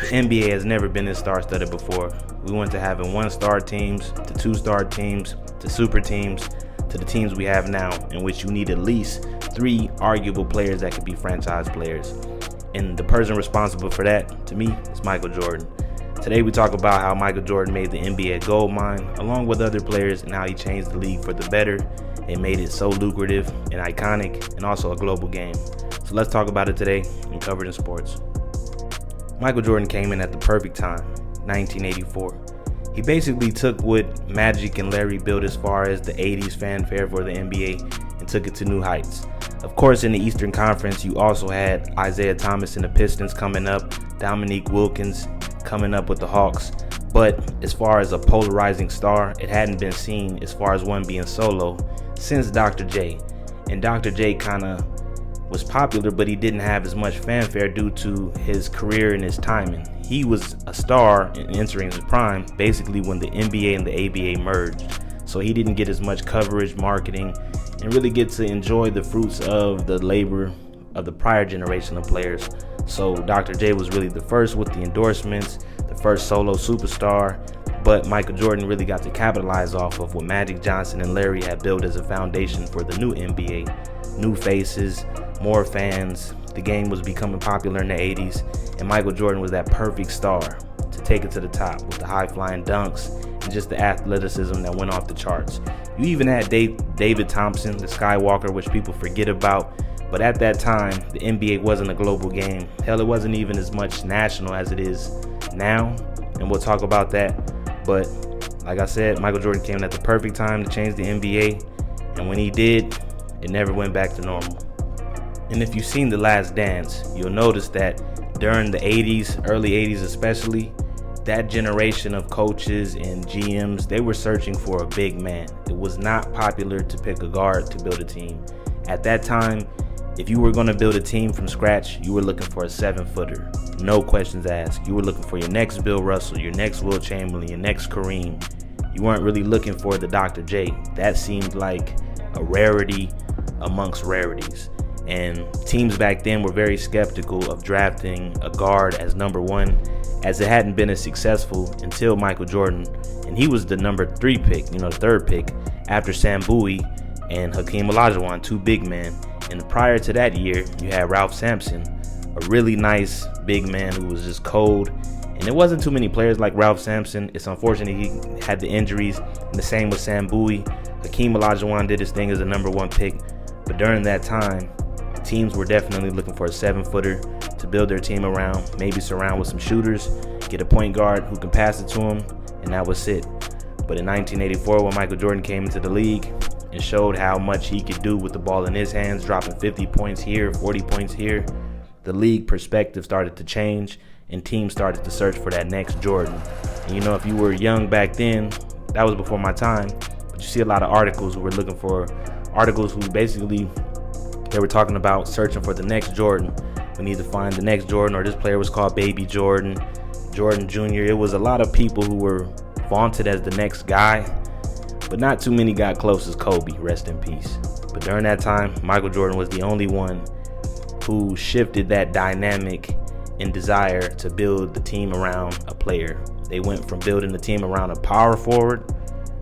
NBA has never been this star-studded before. We went to having one-star teams, to two-star teams, to super teams, to the teams we have now, in which you need at least 3 arguable players that could be franchise players. And the person responsible for that, to me, is Michael Jordan. Today we talk about how Michael Jordan made the NBA a gold mine, along with other players, and how he changed the league for the better and made it so lucrative and iconic, and also a global game. So let's talk about it today and cover it in sports. Michael Jordan came in at the perfect time, 1984. He basically took what Magic and Larry built as far as the 80s fanfare for the NBA and took it to new heights. Of course, in the Eastern Conference, you also had Isaiah Thomas and the Pistons coming up, Dominique Wilkins coming up with the Hawks. But as far as a polarizing star, it hadn't been seen as far as one being solo since Dr. J. And Dr. J kind of was popular, but he didn't have as much fanfare due to his career and his timing. He was a star in entering his prime basically when the NBA and the ABA merged. So he didn't get as much coverage, marketing, and really get to enjoy the fruits of the labor of the prior generation of players. So Dr. J was really the first with the endorsements, the first solo superstar, but Michael Jordan really got to capitalize off of what Magic Johnson and Larry had built as a foundation for the new NBA. New faces, more fans, the game was becoming popular in the 80s, and Michael Jordan was that perfect star to take it to the top with the high-flying dunks and just the athleticism that went off the charts. You even had David Thompson, the Skywalker, which people forget about, but at that time, the NBA wasn't a global game. Hell, it wasn't even as much national as it is now, and we'll talk about that. But like I said, Michael Jordan came in at the perfect time to change the NBA, and when he did, it never went back to normal. And if you've seen The Last Dance, you'll notice that during the 80s, early 80s especially, that generation of coaches and GMs, they were searching for a big man. It was not popular to pick a guard to build a team. At that time, if you were going to build a team from scratch, you were looking for a 7-footer. No questions asked. You were looking for your next Bill Russell, your next Will Chamberlain, your next Kareem. You weren't really looking for the Dr. J. That seemed like a rarity amongst rarities. And teams back then were very skeptical of drafting a guard as number 1, as it hadn't been as successful until Michael Jordan. And he was the number 3 pick, the 3rd pick, after Sam Bowie and Hakeem Olajuwon, 2 big men. And prior to that year, you had Ralph Sampson, a really nice big man who was just cold. And there wasn't too many players like Ralph Sampson. It's unfortunate he had the injuries, and the same with Sam Bowie. Hakeem Olajuwon did his thing as a number 1 pick. But during that time, teams were definitely looking for a 7-footer to build their team around, maybe surround with some shooters, get a point guard who can pass it to him, and that was it. But in 1984, when Michael Jordan came into the league and showed how much he could do with the ball in his hands, dropping 50 points here, 40 points here, the league perspective started to change, and teams started to search for that next Jordan. And if you were young back then, that was before my time, but you see a lot of articles who were looking for articles who basically they were talking about searching for the next Jordan. We need to find the next Jordan, or this player was called Baby Jordan, Jordan Jr. It was a lot of people who were vaunted as the next guy, but not too many got close as Kobe, rest in peace. But during that time, Michael Jordan was the only one who shifted that dynamic and desire to build the team around a player. They went from building the team around a power forward,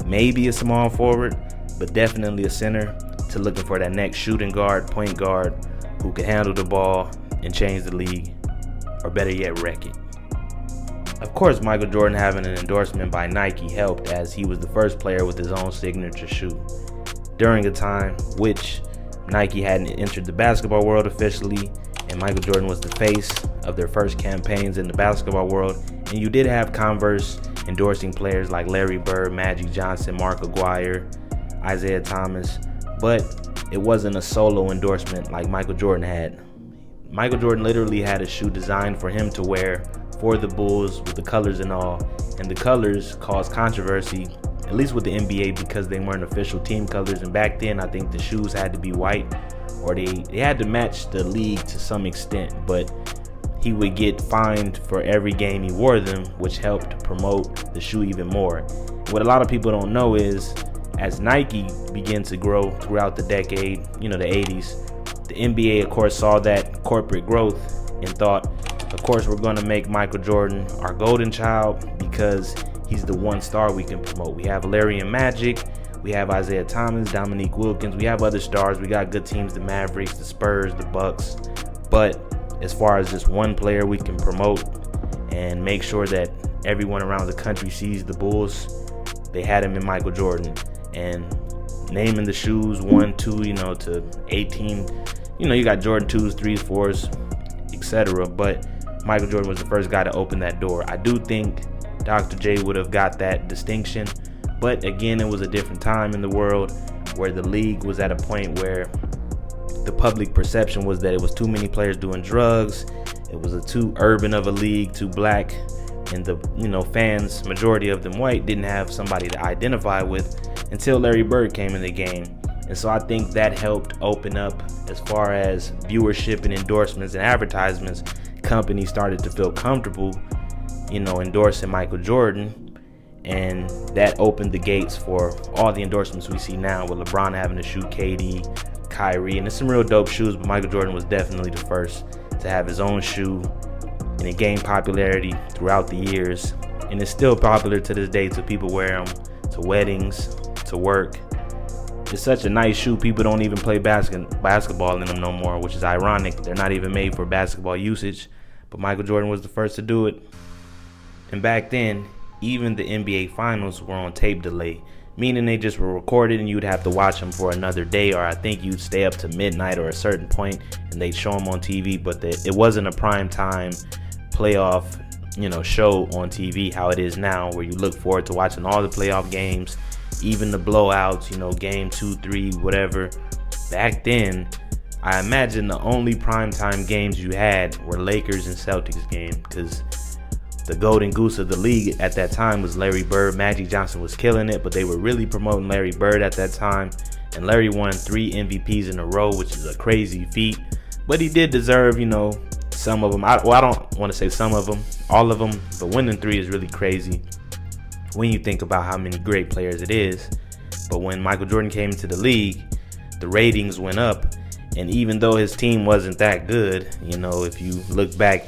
maybe a small forward, but definitely a center, to looking for that next shooting guard, point guard, who could handle the ball and change the league, or better yet, wreck it. Of course, Michael Jordan having an endorsement by Nike helped, as he was the first player with his own signature shoe. During a time which Nike hadn't entered the basketball world officially, and Michael Jordan was the face of their first campaigns in the basketball world, and you did have Converse endorsing players like Larry Bird, Magic Johnson, Mark Aguirre, Isaiah Thomas, but it wasn't a solo endorsement like Michael Jordan had. Michael Jordan literally had a shoe designed for him to wear for the Bulls with the colors and all, and the colors caused controversy, at least with the NBA, because they weren't official team colors, and back then I think the shoes had to be white, or they had to match the league to some extent, but he would get fined for every game he wore them, which helped promote the shoe even more. What a lot of people don't know is, as Nike began to grow throughout the decade, the 80s, the NBA, of course, saw that corporate growth and thought, Of course, we're going to make Michael Jordan our golden child because he's the one star we can promote. We have Larry and Magic. We have Isaiah Thomas, Dominique Wilkins. We have other stars. We got good teams, the Mavericks, the Spurs, the Bucks. But as far as just one player we can promote and make sure that everyone around the country sees the Bulls, they had him in Michael Jordan. And naming the shoes 1, 2, to 18, you got Jordan 2s, 3s, 4s, etc. But Michael Jordan was the first guy to open that door. I do think Dr. J would have got that distinction, but again, it was a different time in the world where the league was at a point where the public perception was that it was too many players doing drugs. It was a too urban of a league, too black, and the fans, majority of them white, didn't have somebody to identify with until Larry Bird came in the game. And so I think that helped open up as far as viewership and endorsements and advertisements. Companies started to feel comfortable, endorsing Michael Jordan, and that opened the gates for all the endorsements we see now, with LeBron having to shoot KD, Kyrie, and it's some real dope shoes, but Michael Jordan was definitely the first to have his own shoe, and it gained popularity throughout the years, and it's still popular to this day. So people wear them to weddings, to work. It's such a nice shoe, people don't even play basketball in them no more, which is ironic. They're not even made for basketball usage, but Michael Jordan was the first to do it. And back then, even the NBA finals were on tape delay, meaning they just were recorded and you'd have to watch them for another day, or I think you'd stay up to midnight or a certain point and they'd show them on TV, but it wasn't a prime time playoff show on TV how it is now, where you look forward to watching all the playoff games, even the blowouts, game 2, 3, whatever. Back then, I imagine the only primetime games you had were Lakers and Celtics game, because the golden goose of the league at that time was Larry Bird. Magic Johnson was killing it, but they were really promoting Larry Bird at that time. And Larry won 3 MVPs in a row, which is a crazy feat. But he did deserve, some of them. I don't want to say some of them, all of them, but winning 3 is really crazy when you think about how many great players it is. But when Michael Jordan came into the league, the ratings went up. And even though his team wasn't that good, if you look back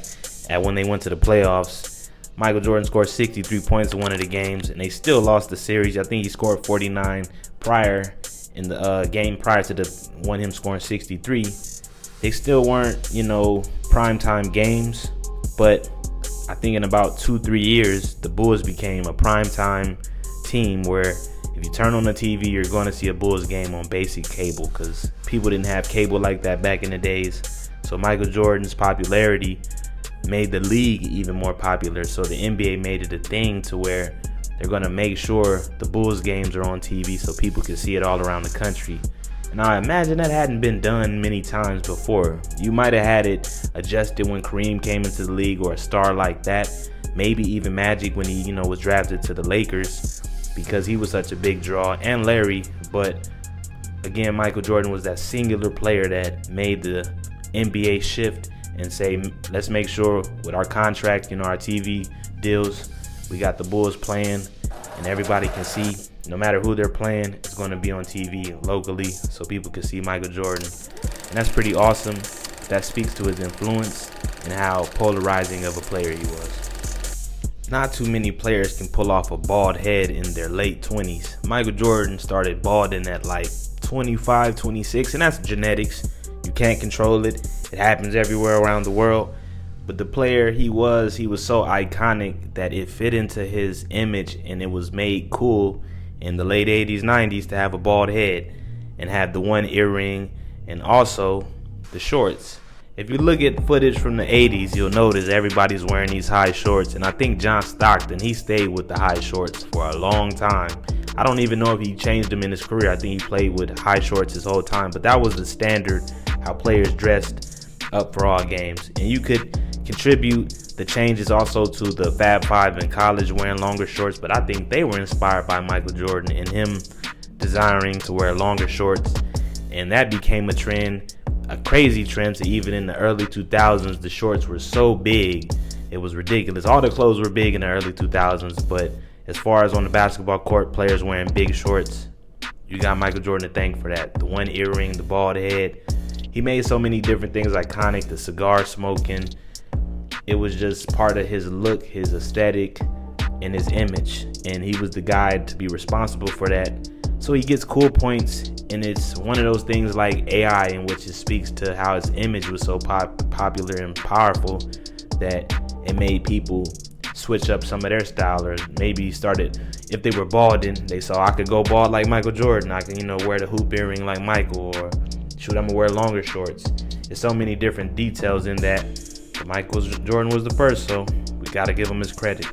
at when they went to the playoffs, Michael Jordan scored 63 points in one of the games, and they still lost the series. I think he scored 49 prior in the game prior to the one him scoring 63. They still weren't, primetime games, but I think in about 2-3 years, the Bulls became a primetime team where if you turn on the TV, you're going to see a Bulls game on basic cable, because people didn't have cable like that back in the days. So Michael Jordan's popularity made the league even more popular. So the NBA made it a thing to where they're going to make sure the Bulls games are on TV so people can see it all around the country. And I imagine that hadn't been done many times before. You might have had it adjusted when Kareem came into the league, or a star like that. Maybe even Magic when he, was drafted to the Lakers, because he was such a big draw, and Larry. But again, Michael Jordan was that singular player that made the NBA shift and say, let's make sure with our contract, our TV deals, we got the Bulls playing and everybody can see, no matter who they're playing, it's going to be on TV locally so people can see Michael Jordan. And that's pretty awesome. That speaks to his influence and how polarizing of a player he was. Not too many players can pull off a bald head in their late 20s. Michael Jordan started balding at like 25, 26, and that's genetics. You can't control it. It happens everywhere around the world. But the player he was so iconic that it fit into his image, and it was made cool in the late 80s, 90s to have a bald head and have the one earring and also the shorts. If you look at footage from the 80s, you'll notice everybody's wearing these high shorts. And I think John Stockton, he stayed with the high shorts for a long time. I don't even know if he changed them in his career. I think he played with high shorts his whole time. But that was the standard, how players dressed up for all games. And you could contribute the changes also to the Fab Five in college wearing longer shorts. But I think they were inspired by Michael Jordan and him desiring to wear longer shorts. And that became a trend, a crazy trend, to even in the early 2000s, the shorts were so big, it was ridiculous. All the clothes were big in the early 2000s, but as far as on the basketball court, players wearing big shorts, you got Michael Jordan to thank for that. The one earring, the bald head. He made so many different things iconic, the cigar smoking. It was just part of his look, his aesthetic, and his image. And he was the guy to be responsible for that. So he gets cool points, and it's one of those things like AI, in which it speaks to how his image was so popular and powerful that it made people switch up some of their style, or maybe started, if they were balding, they saw I could go bald like Michael Jordan. I can, wear the hoop earring like Michael, or shoot, I'm gonna wear longer shorts. There's so many different details in that. But Michael Jordan was the first, so we gotta give him his credit.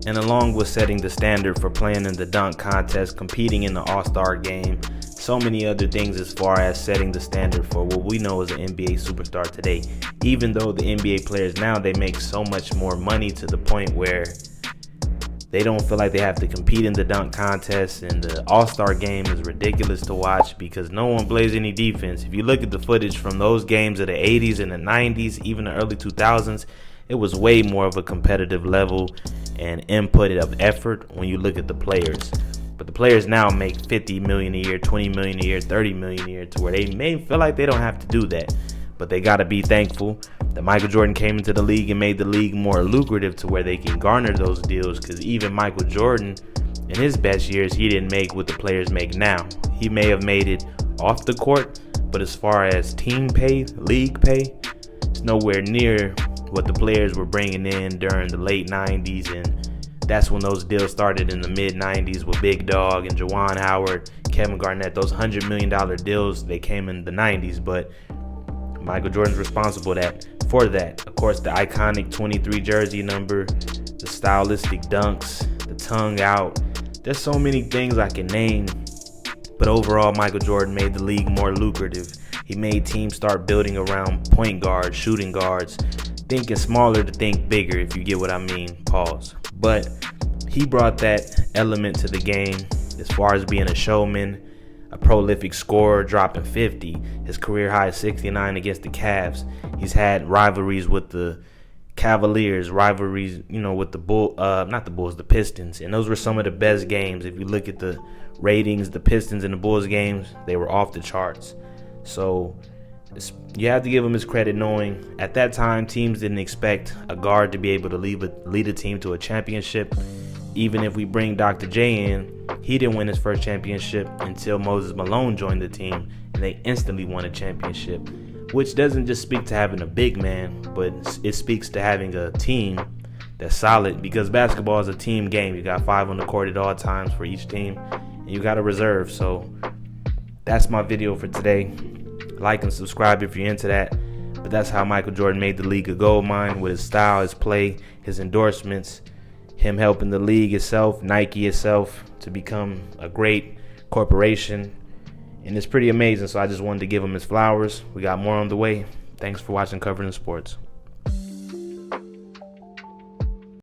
And along with setting the standard for playing in the dunk contest, competing in the All-Star game, so many other things as far as setting the standard for what we know as an NBA superstar today. Even though the NBA players now, they make so much more money to the point where they don't feel like they have to compete in the dunk contest, and the All-Star game is ridiculous to watch because no one plays any defense. If you look at the footage from those games of the 80s and the 90s, even the early 2000s, it was way more of a competitive level and input of effort when you look at the players. But the players now make $50 million a year, $20 million a year, $30 million a year, to where they may feel like they don't have to do that. But they got to be thankful that Michael Jordan came into the league and made the league more lucrative to where they can garner those deals, because even Michael Jordan, in his best years, he didn't make what the players make now. He may have made it off the court, but as far as team pay, league pay, it's nowhere near what the players were bringing in during the late 90s, and that's when those deals started in the mid 90s with Big Dog and Juwan Howard, Kevin Garnett. Those $100 million deals, they came in the 90s, but Michael Jordan's responsible for that. Of course, the iconic 23 jersey number, the stylistic dunks, the tongue out. There's so many things I can name, but overall, Michael Jordan made the league more lucrative. He made teams start building around point guards, shooting guards, thinking smaller to think bigger, if you get what I mean, pause. But he brought that element to the game as far as being a showman, a prolific scorer, dropping 50, his career high 69 against the Cavs. He's had rivalries with the Cavaliers, rivalries, with the Pistons, and those were some of the best games. If you look at the ratings, the Pistons and the Bulls games, they were off the charts. So you have to give him his credit, knowing at that time teams didn't expect a guard to be able to lead a team to a championship. Even if we bring Dr. J in, he didn't win his first championship until Moses Malone joined the team, and they instantly won a championship, which doesn't just speak to having a big man, but it speaks to having a team that's solid, because basketball is a team game. You got 5 on the court at all times for each team, and you got a reserve. So that's my video for today. Like and subscribe if you're into that. But that's how Michael Jordan made the league a gold mine, with his style, his play, his endorsements, him helping the league itself, Nike itself, to become a great corporation. And it's pretty amazing. So I just wanted to give him his flowers. We got more on the way. Thanks for watching Covering the Sports.